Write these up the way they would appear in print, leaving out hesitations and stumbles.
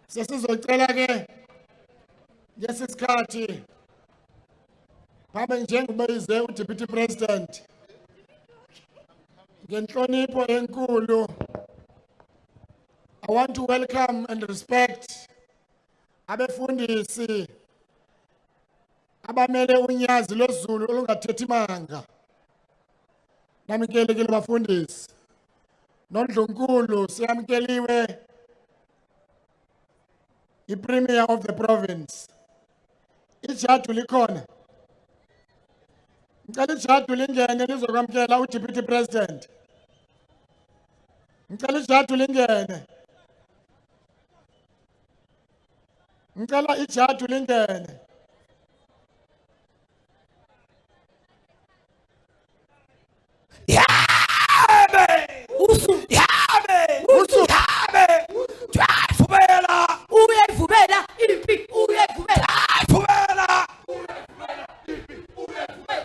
Sesizocela ke ngesisikhathi phambi njengobuyize uDeputy President ngenhlonipho enkulu. I want to welcome and respect abefundisi abamele unyazi lwezulu olungathethi manga. Namkelekile bafundisi. Nondlunkulu siyamkeliwe i-Premier of the province. Ijadu likhona. Ngicela ijadu lingene lizokwamkela uDeputy President. Ngicela ijadu lingene. Ngicela ijadu lingene. Yabe! Usu! Yabe! Usu! Yabe! Uyayivubela! Uyayivubela! Impi! Uyayivubela! Uyayivubela!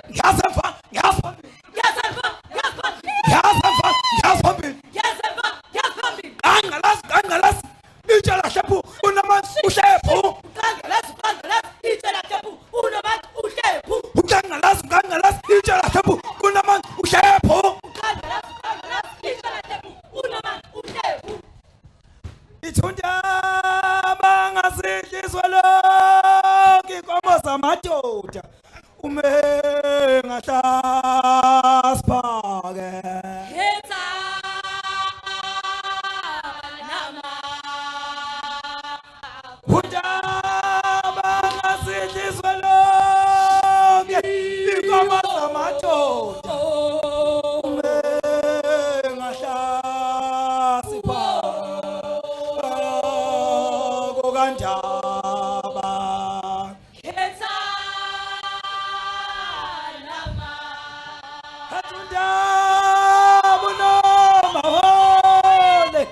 Ngiyazemva! Ngiyazemva! Ngiyazemva! Ngiyazemva! Ngiyazemva! Ngiyazemva! Ngiyazemva! Angalazi! Itshela hlephu unamanzi uhlephu! Angalazi! Itshela hlephu unamanzi uhlephu! Angalazi! Itshela hlephu unamanzi uhlephu! Ithunda bangasidliswa lonke inkomo zamadoda ume ngahlasiphake hetha nama ithunda bangasidliswa lonke inkomo zamadoda ume ngahlasiphake hetha nama ithunda bunomahole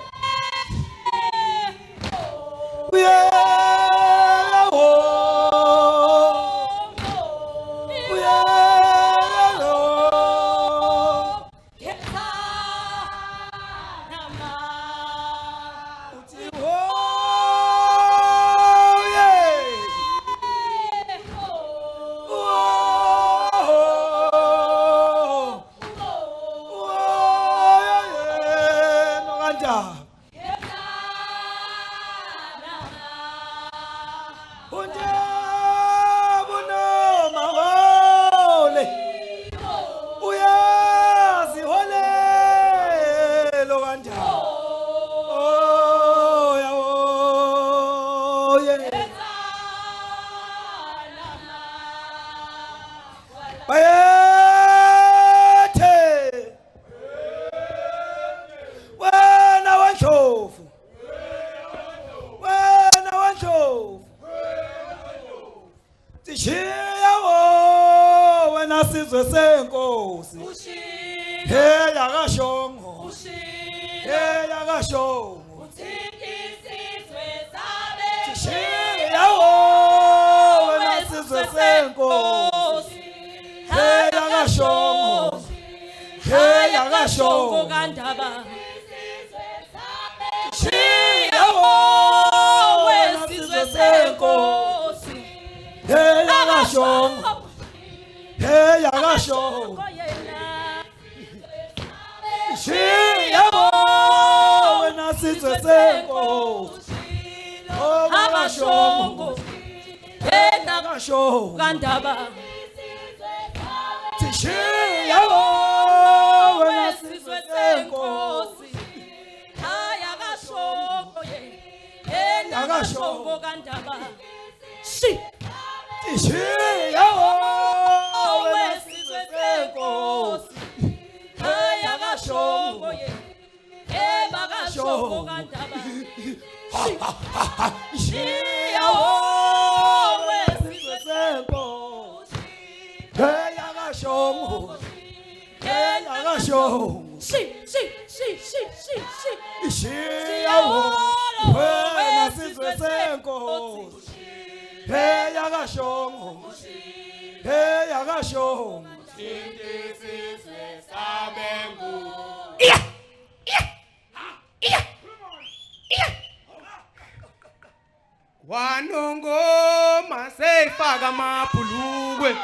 wanongoma seyifaka amabhulukwe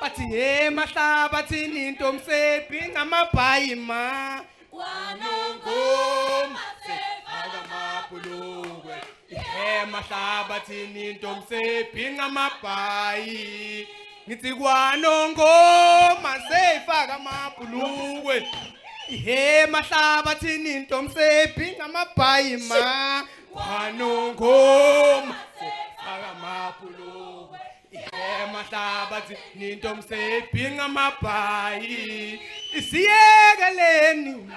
bathi he mahlaba thini into msephi ngamabhayi ma wanongoma seyifaka amabhulukwe he mahlaba thini into msephi ngamabhayi ngithi kwanongoma seyifaka amabhulukwe he mahlaba thini into msephi ngamabhayi ma kwanongoma seyifaka amabhulukwe he mahlaba thini into msephi ngamabhayi isiyekeleni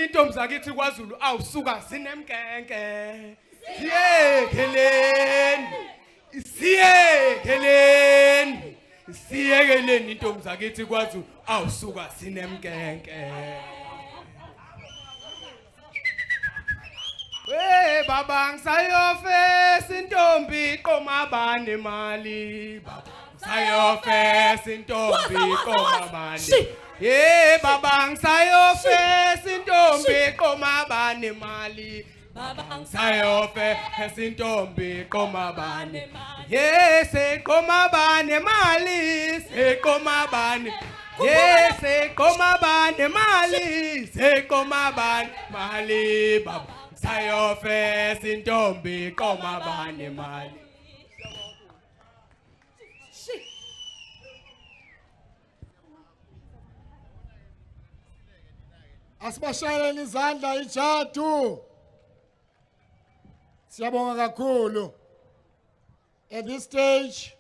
intombi zakithi kwaZulu awusuka zinemkenke siyekeleni intombi zakithi kwaZulu awusuka sinemkenke we baba ngisayofesa intombi qoma bane mali baba ngisayofesa intombi qoma bane ye baba ngisayofesa intombi qoma bane mali baba ngisayofesa intombi qoma bane ye seqoma bane mali seqoma bane ye seqoma bane mali seqoma bane mali baba ngisayofesa intombi qoma bane mali Asibashayeleni izandla ijadu. Siyabonga kakhulu. At this stage,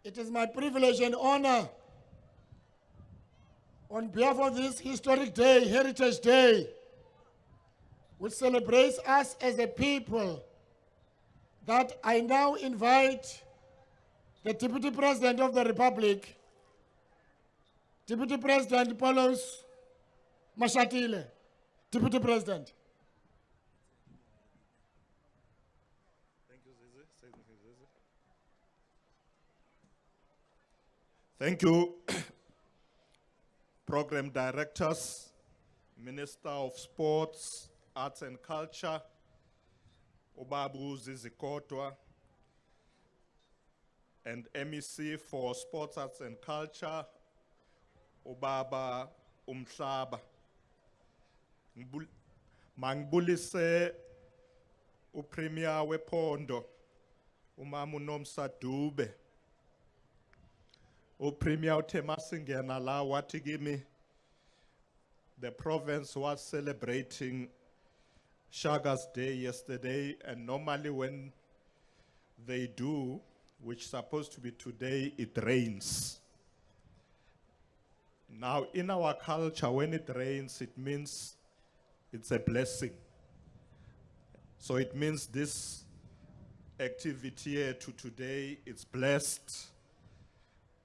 it is my privilege and honor on behalf of this historic day, Heritage Day, which celebrates us as a people, that I now invite the Deputy President of the Republic, Deputy President Paulos Mashatile, Deputy President. Thank you, Program Directors, Minister of Sports, Arts and Culture, Ubabu Zizikotwa, and MEC for Sports, Arts and Culture, Ubaba Umhlaba. Mangbulise uPremier wePondo, Umamu Nomsa Dube. uPremier uThemasingena la wathi kimi the province was celebrating Shaga's Day yesterday, and normally when they do, which is supposed to be today, it rains. Now in our culture, when it rains, it means it's a blessing. So it means this activity here to today, it's blessed.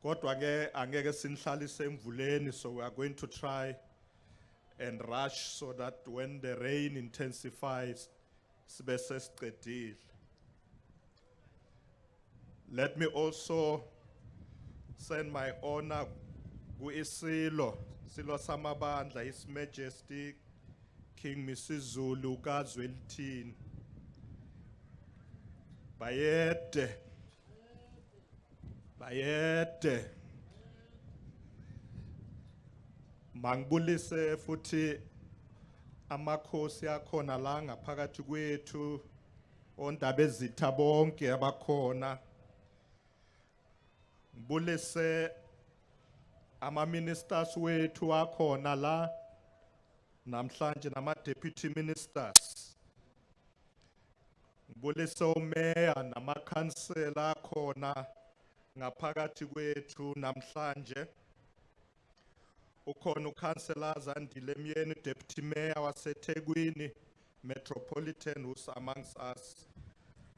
Kodwa ke angeke sinhlalise emvuleni, so we are going to try and rush so that when the rain intensifies, sibe sesiqedile. Let me also send my honor ku-isilo samabandla, His Majesty King Misizulu kaZwelithini. Bayede mangibulise futhi amakhosi akhona la ngaphakathi kwethu, ondaba ezitha bonke abakhona. Ngibulise ama-ministers wethu akhona la namhlanje, nama-deputy ministers. Ngibulise umeya namakhansela akhona ngaphakathi kwethu namhlanje. Ukhona ukhansela Zandile Myeni, deputy mayor waseThekwini Metropolitan, who's amongst us.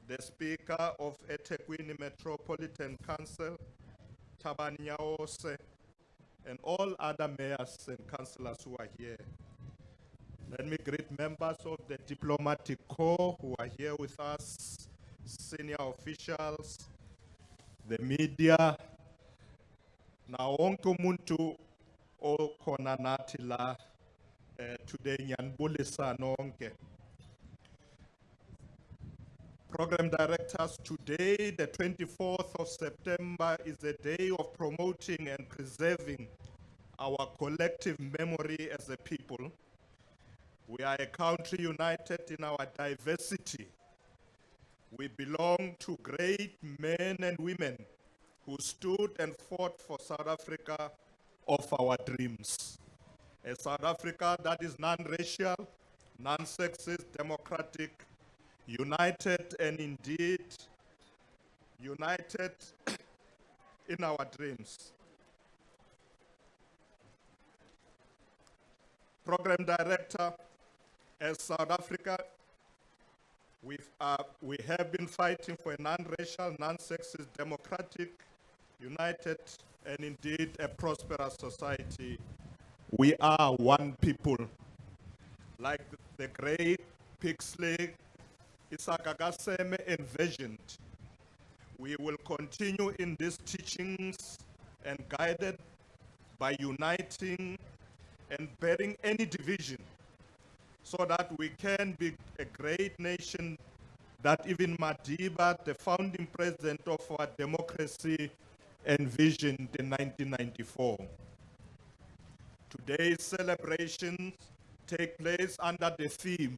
The speaker of eThekwini Metropolitan Council, Thabani Nyaose, and all other mayors and councillors who are here. Let me greet members of the diplomatic corps who are here with us, senior officials, the media. Now, wonke umuntu okhona nathi la today ngiyanibulisa nonke. Program directors, today, the 24th of September, is a day of promoting and preserving our collective memory as a people. We are a country united in our diversity. We belong to great men and women who stood and fought for South Africa of our dreams. A South Africa that is non-racial, non-sexist, democratic, united and indeed united in our dreams. Program director, as South Africa, we have been fighting for a non-racial, non-sexist, democratic, united, and indeed a prosperous society. We are one people. Like the great Pixley Isaka Gaseme envisioned, we will continue in these teachings and guided by uniting and bearing any division so that we can be a great nation that even Madiba, the founding president of our democracy, envisioned in 1994. Today's celebrations take place under the theme,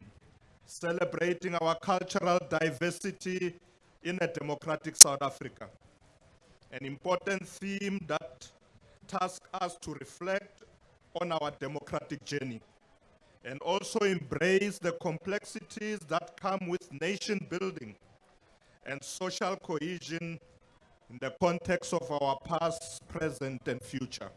celebrating our cultural diversity in a democratic South Africa. An important theme that tasks us to reflect on our democratic journey and also embrace the complexities that come with nation building and social cohesion in the context of our past, present, and future.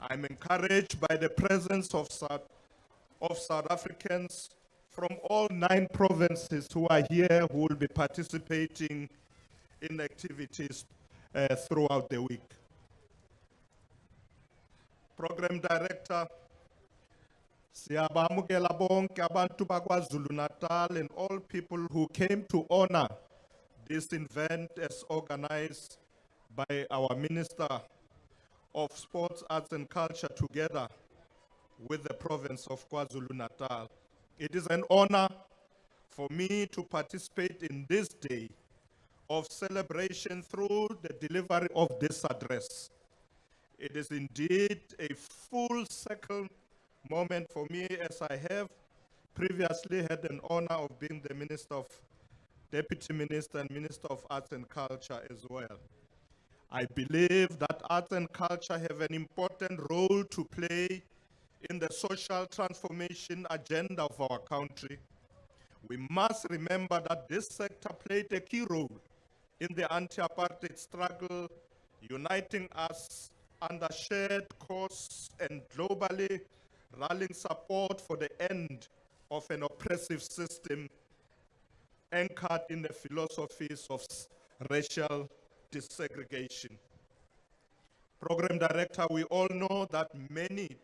I'm encouraged by the presence of South Africans from all 9 provinces who are here, who will be participating in activities throughout the week. Program Director, siyabamukela bonke abantu bakwaZulu-Natal and all people who came to honor this event as organized by our Minister of Sports, Arts and Culture together with the province of KwaZulu-Natal. It is an honor for me to participate in this day of celebration through the delivery of this address. It is indeed a full circle moment for me, as I have previously had an honor of being the Deputy Minister and Minister of Arts and Culture as well. I believe that arts and culture have an important role to play in the social transformation agenda of our country. We must remember that this sector played a key role in the anti-apartheid struggle, uniting us under shared cause and globally rallying support for the end of an oppressive system anchored in the philosophies of racial desegregation. Program Director, we all know that many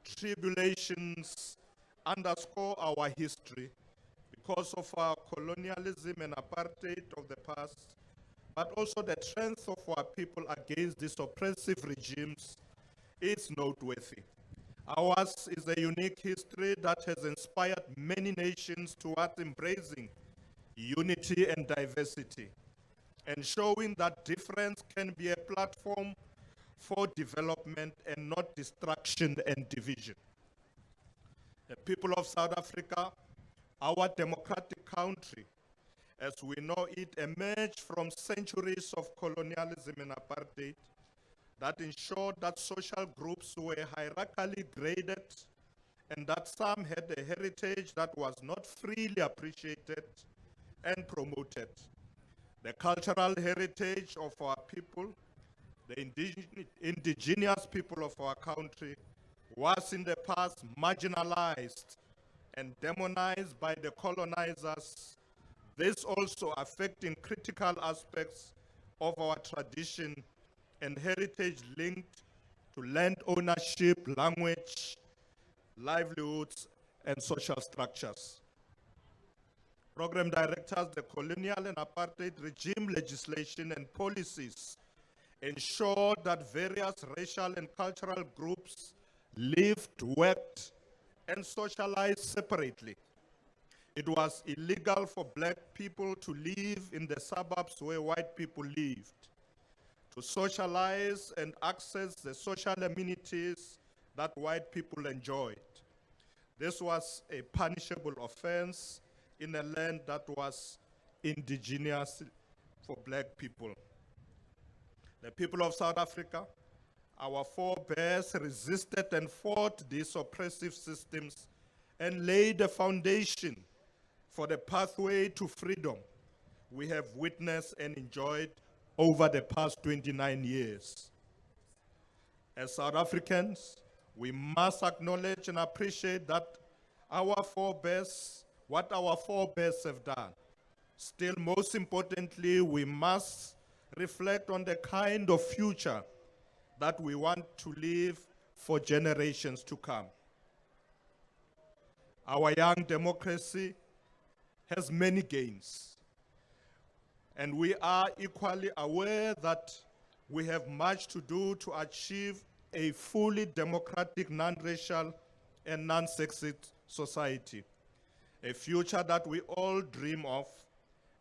tribulations underscore our history because of our colonialism and apartheid of the past, but also the strength of our people against these oppressive regimes is noteworthy. Ours is a unique history that has inspired many nations towards embracing unity and diversity, and showing that difference can be a platform for development and not destruction and division. The people of South Africa, our democratic country, as we know it, emerged from centuries of colonialism and apartheid that ensured that social groups were hierarchically graded and that some had a heritage that was not freely appreciated and promoted. The cultural heritage of our people, the indigenous people of our country, was in the past marginalized and demonized by the colonizers, this also affecting critical aspects of our tradition and heritage linked to land ownership, language, livelihoods, and social structures. Program directors, the colonial and apartheid regime legislation and policies ensured that various racial and cultural groups lived, worked, and socialized separately. It was illegal for black people to live in the suburbs where white people lived, to socialize and access the social amenities that white people enjoyed. This was a punishable offense in a land that was indigenous for black people. The people of South Africa, our forebears, resisted and fought these oppressive systems and laid the foundation for the pathway to freedom we have witnessed and enjoyed over the past 29 years. As South Africans, we must acknowledge and appreciate that what our forebears have done. Still, most importantly, we must reflect on the kind of future that we want to live for generations to come. Our young democracy has many gains, and we are equally aware that we have much to do to achieve a fully democratic, non-racial, and non-sexist society, a future that we all dream of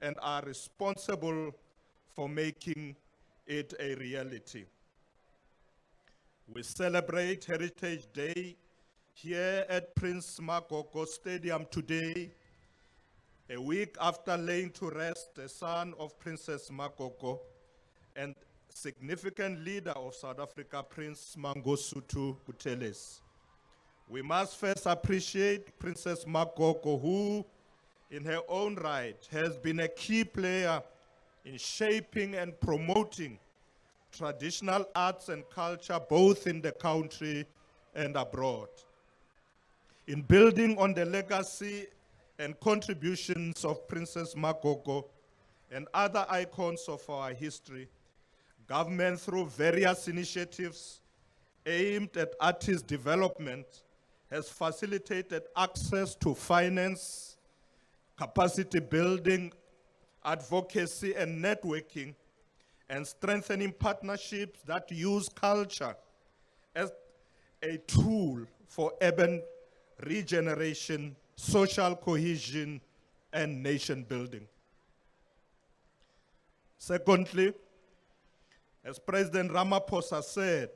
and are responsible for making it a reality. We celebrate Heritage Day here at Prince Makoko Stadium today, a week after laying to rest the son of Princess Makoko and significant leader of South Africa, Prince Mangosuthu Buthelezi. We must first appreciate Princess Makoko, who, in her own right, has been a key player in shaping and promoting traditional arts and culture both in the country and abroad. In building on the legacy and contributions of Princess Makoko and other icons of our history, government, through various initiatives aimed at artist development, has facilitated access to finance, capacity building, advocacy and networking, and strengthening partnerships that use culture as a tool for urban regeneration, social cohesion, and nation building. Secondly, as President Ramaphosa said,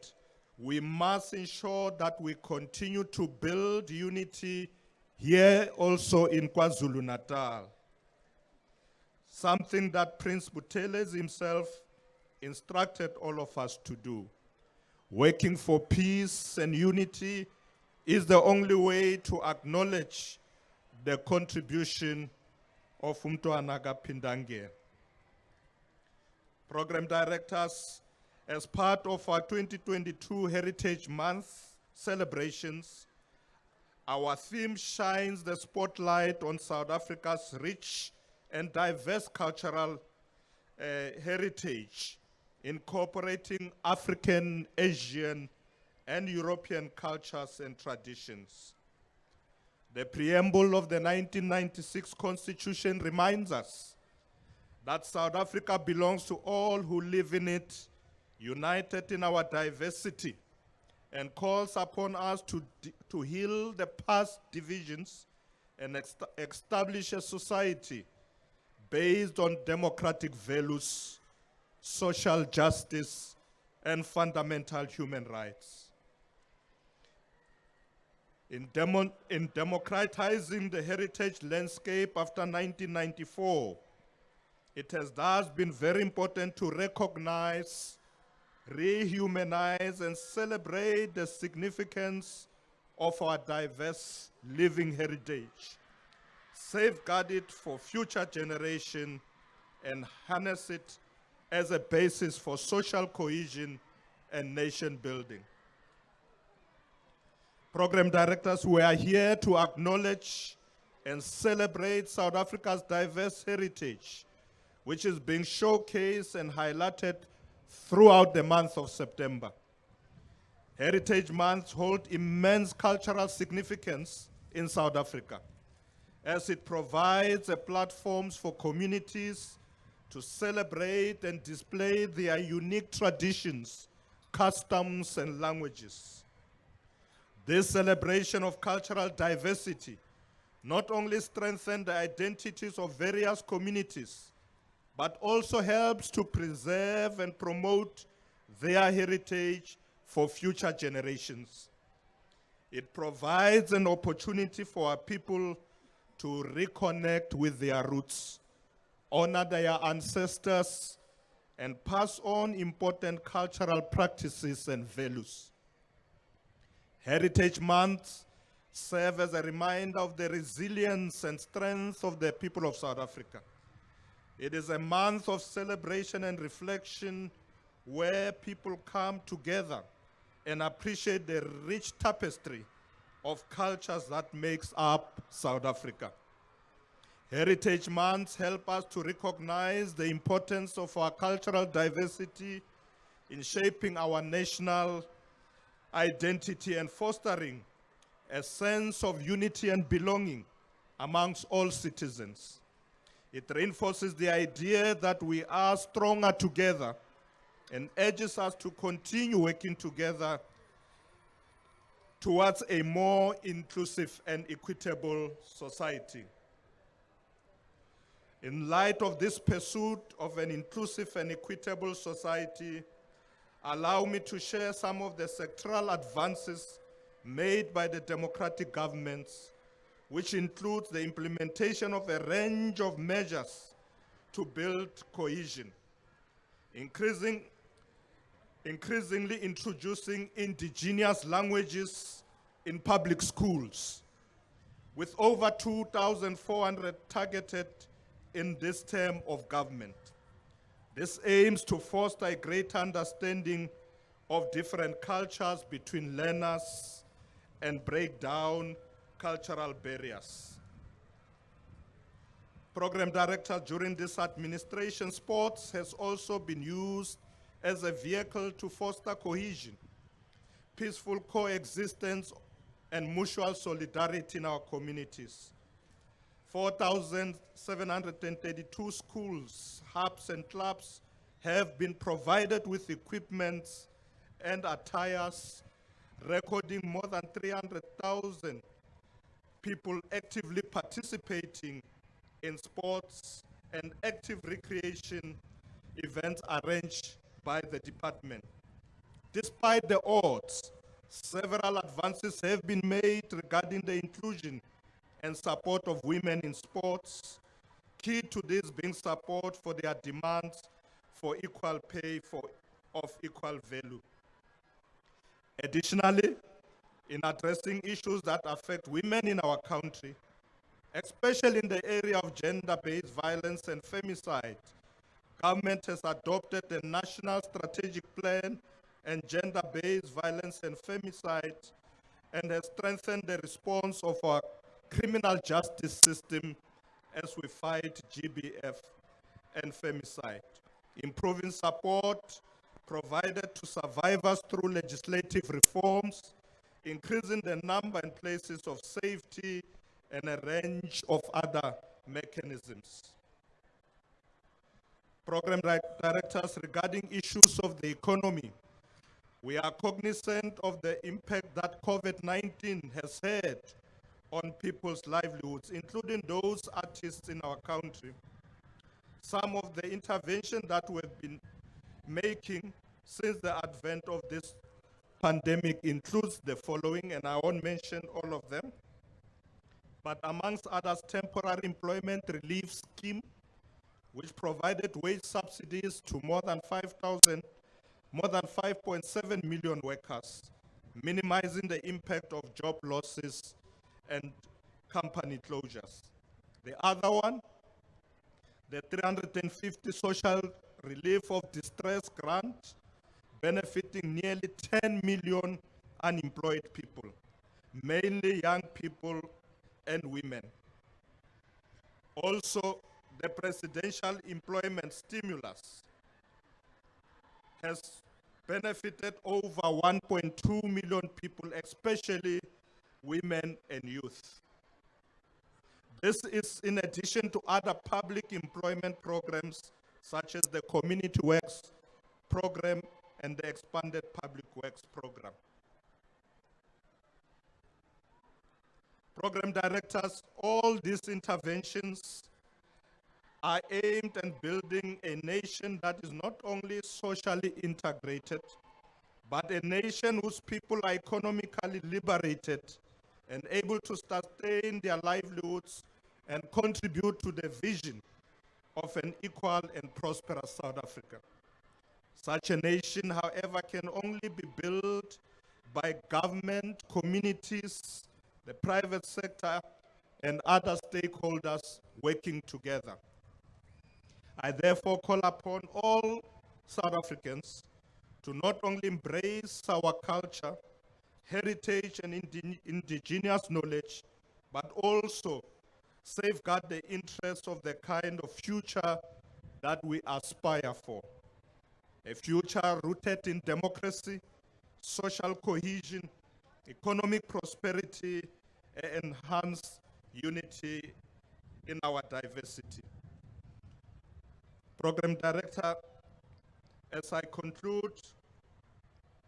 we must ensure that we continue to build unity here also in KwaZulu-Natal, something that Prince Buthelezi himself instructed all of us to do. Working for peace and unity is the only way to acknowledge the contribution of Umntwana kaPhindange. Program directors, as part of our 2022 Heritage Month celebrations, our theme shines the spotlight on South Africa's rich and diverse cultural heritage, incorporating African, Asian, and European cultures and traditions. The preamble of the 1996 Constitution reminds us that South Africa belongs to all who live in it, united in our diversity, and calls upon us to heal the past divisions and establish a society based on democratic values, social justice, and fundamental human rights. In democratizing the heritage landscape after 1994, it has thus been very important to recognize, rehumanize, and celebrate the significance of our diverse living heritage, safeguard it for future generations, and harness it as a basis for social cohesion and nation building. Program directors, we are here to acknowledge and celebrate South Africa's diverse heritage, which is being showcased and highlighted throughout the month of September. Heritage Months hold immense cultural significance in South Africa, as it provides a platform for communities to celebrate and display their unique traditions, customs, and languages. This celebration of cultural diversity not only strengthens the identities of various communities, but also helps to preserve and promote their heritage for future generations. It provides an opportunity for our people to reconnect with their roots, honor their ancestors, and pass on important cultural practices and values. Heritage Month serves as a reminder of the resilience and strength of the people of South Africa. It is a month of celebration and reflection where people come together and appreciate the rich tapestry of cultures that makes up South Africa. Heritage Months help us to recognize the importance of our cultural diversity in shaping our national identity and fostering a sense of unity and belonging amongst all citizens. It reinforces the idea that we are stronger together and urges us to continue working together towards a more inclusive and equitable society. In light of this pursuit of an inclusive and equitable society, allow me to share some of the sectoral advances made by the democratic governments, which includes the implementation of a range of measures to build cohesion, increasingly introducing indigenous languages in public schools, with over 2,400 targeted in this term of government. This aims to foster a greater understanding of different cultures between learners and break down cultural barriers. Program director during this administration, sports has also been used as a vehicle to foster cohesion, peaceful coexistence, and mutual solidarity in our communities. 4,732 schools, hubs, and clubs have been provided with equipment and attires, recording more than 300,000 people actively participating in sports and active recreation events arranged by the department. Despite the odds, several advances have been made regarding the inclusion and support of women in sports, key to this being support for their demands for equal pay of equal value. Additionally, in addressing issues that affect women in our country, especially in the area of gender-based violence and femicide, government has adopted a national strategic plan on gender-based violence and femicide and has strengthened the response of our criminal justice system as we fight GBF and femicide, improving support provided to survivors through legislative reforms, increasing the number and places of safety, and a range of other mechanisms. Program directors, regarding issues of the economy, we are cognizant of the impact that COVID-19 has had on people's livelihoods, including those artists in our country. Some of the intervention that we've been making since the advent of this pandemic includes the following, and I won't mention all of them, but amongst others, temporary employment relief scheme, which provided wage subsidies to more than 5.7 million workers, minimizing the impact of job losses and company closures. The other one, the 350 social relief of distress grant, benefiting nearly 10 million unemployed people, mainly young people and women. Also, the presidential employment stimulus has benefited over 1.2 million people, especially women and youth. This is in addition to other public employment programs such as the Community Works program and the Expanded Public Works program. Program directors, all these interventions are aimed at building a nation that is not only socially integrated, but a nation whose people are economically liberated and able to sustain their livelihoods and contribute to the vision of an equal and prosperous South Africa. Such a nation, however, can only be built by government, communities, the private sector, and other stakeholders working together. I therefore call upon all South Africans to not only embrace our culture, heritage, and indigenous knowledge, but also safeguard the interests of the kind of future that we aspire for. A future rooted in democracy, social cohesion, economic prosperity, and enhanced unity in our diversity. Program Director, as I conclude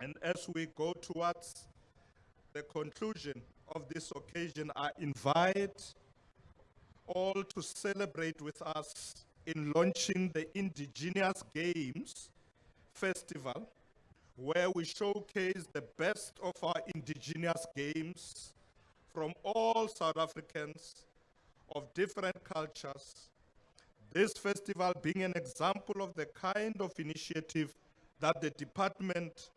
and as we go towards the conclusion of this occasion, I invite all to celebrate with us in launching the Indigenous Games Festival, where we showcase the best of our indigenous games from all South Africans of different cultures. This festival being an example of the kind of initiative that the Department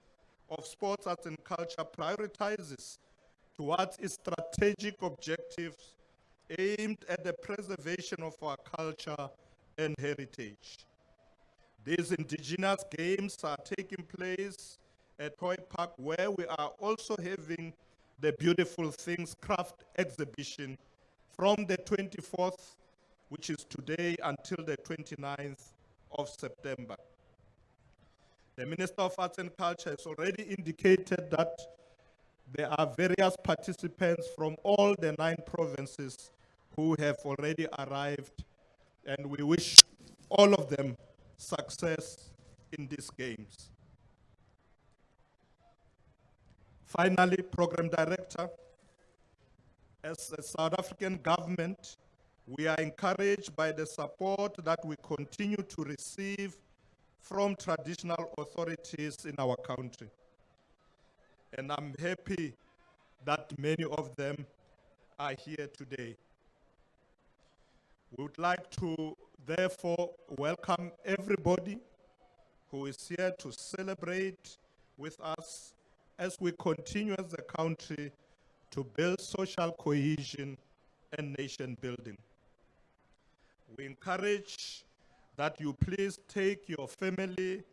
of Sports, Arts and Culture prioritizes towards its strategic objectives aimed at the preservation of our culture and heritage. These indigenous games are taking place at Toy Park, where we are also having the Beautiful Things Craft exhibition from the 24th, which is today, until the 29th of September. The Minister of Arts and Culture has already indicated that there are various participants from all the 9 provinces who have already arrived, and we wish all of them success in these games. Finally, Program Director, as a South African government, we are encouraged by the support that we continue to receive from traditional authorities in our country. And I'm happy that many of them are here today. We would like to therefore welcome everybody who is here to celebrate with us as we continue as a country to build social cohesion and nation building. We encourage that you please take your family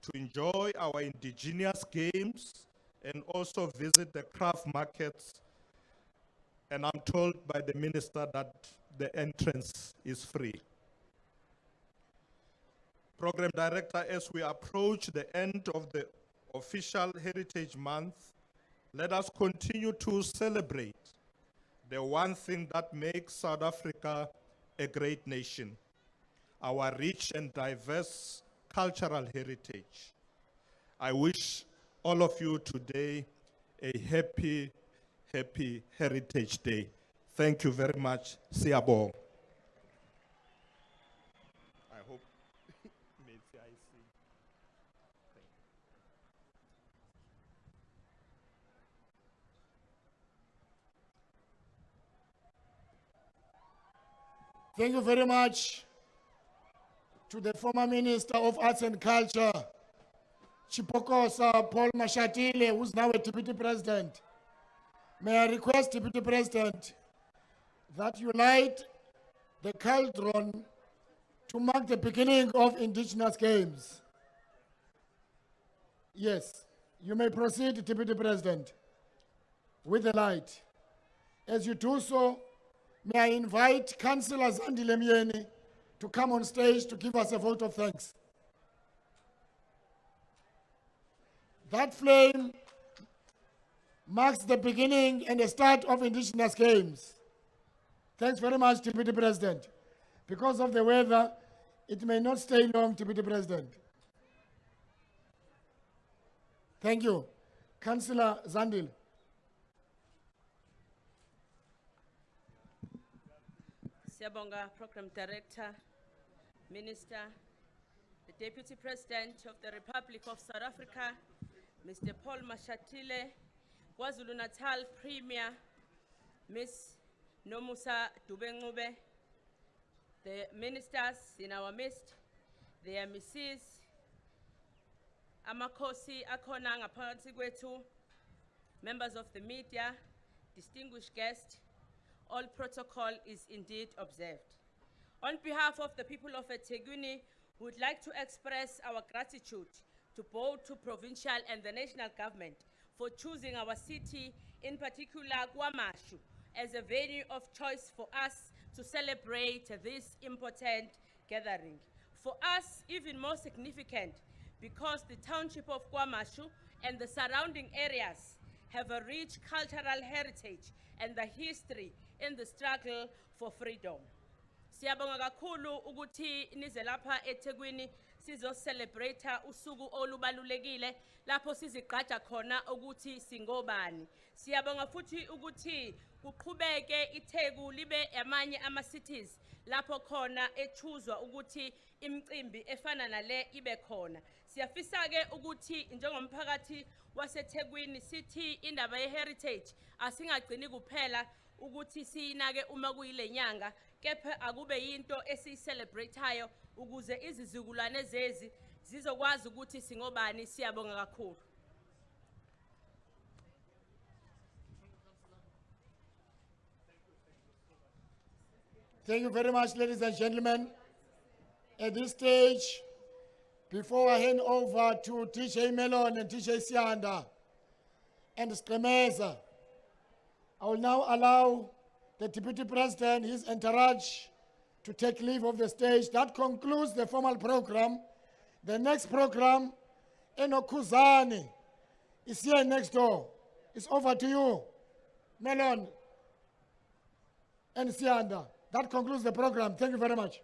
to enjoy our indigenous games and also visit the craft markets. And I'm told by the minister that the entrance is free. Program Director, as we approach the end of the official Heritage Month, let us continue to celebrate the one thing that makes South Africa a great nation, our rich and diverse cultural heritage. I wish all of you today a happy, happy Heritage Day. Thank you very much. Siyabonga. I hope maybe I see. Thank you very much to the former Minister of Arts and Culture, Chipokosa Paul Mashatile, who's now a Deputy President. May I request, Deputy President, that you light the cauldron to mark the beginning of Indigenous Games. Yes, you may proceed, Deputy President, with the light. As you do so, may I invite Councillor Zandile Myeni to come on stage to give us a vote of thanks. That flame marks the beginning and the start of Indigenous Games. Thanks very much, Deputy President. Because of the weather, it may not stay long, Deputy President. Thank you. Councillor Zandile. Siyabonga, Program Director, Minister, the Deputy President of the Republic of South Africa, Mr. Paul Mashatile, KwaZulu-Natal Premier, Ms. Nomusa Dubengube, the ministers in our midst, their Mrs. Amakosi Akona ngaphansi kwethu, members of the media, distinguished guests, all protocol is indeed observed. On behalf of the people of eThekwini, we would like to express our gratitude to both to provincial and the national government for choosing our city, in particular KwaMashu, as a venue of choice for us to celebrate this important gathering. For us, even more significant, because the township of KwaMashu and the surrounding areas have a rich cultural heritage and the history in the struggle for freedom. Siyabonga kakhulu ukuthi nize lapha eThekwini sizo celebrate usuku olubalulekile lapho sizigqaja khona ukuthi singobani. Siyabonga futhi ukuthi kuqhubeke iTheku libe amanye ama cities lapho khona echuzwa ukuthi imicimbi efana nale ibe khona. Siyafisa ke ukuthi njengomphakathi waseThekwini sithi indaba ye heritage asingagcini kuphela ukuthi siyinake uma kuyile nyanga, kepha akube yinto esiyicelebrateayo ukuze izizukulwane zezi zizokwazi ukuthi singobani. Siyabonga kakhulu. Thank you very much, ladies and gentlemen. At this stage, before I hand over to TJ Melon and TJ Sianda and Stremeza, I will now allow the Deputy President, his entourage, to take leave of the stage. That concludes the formal program. The next program, Enokuzani, is here next door. It's over to you, Melon and Sianda. That concludes the program. Thank you very much.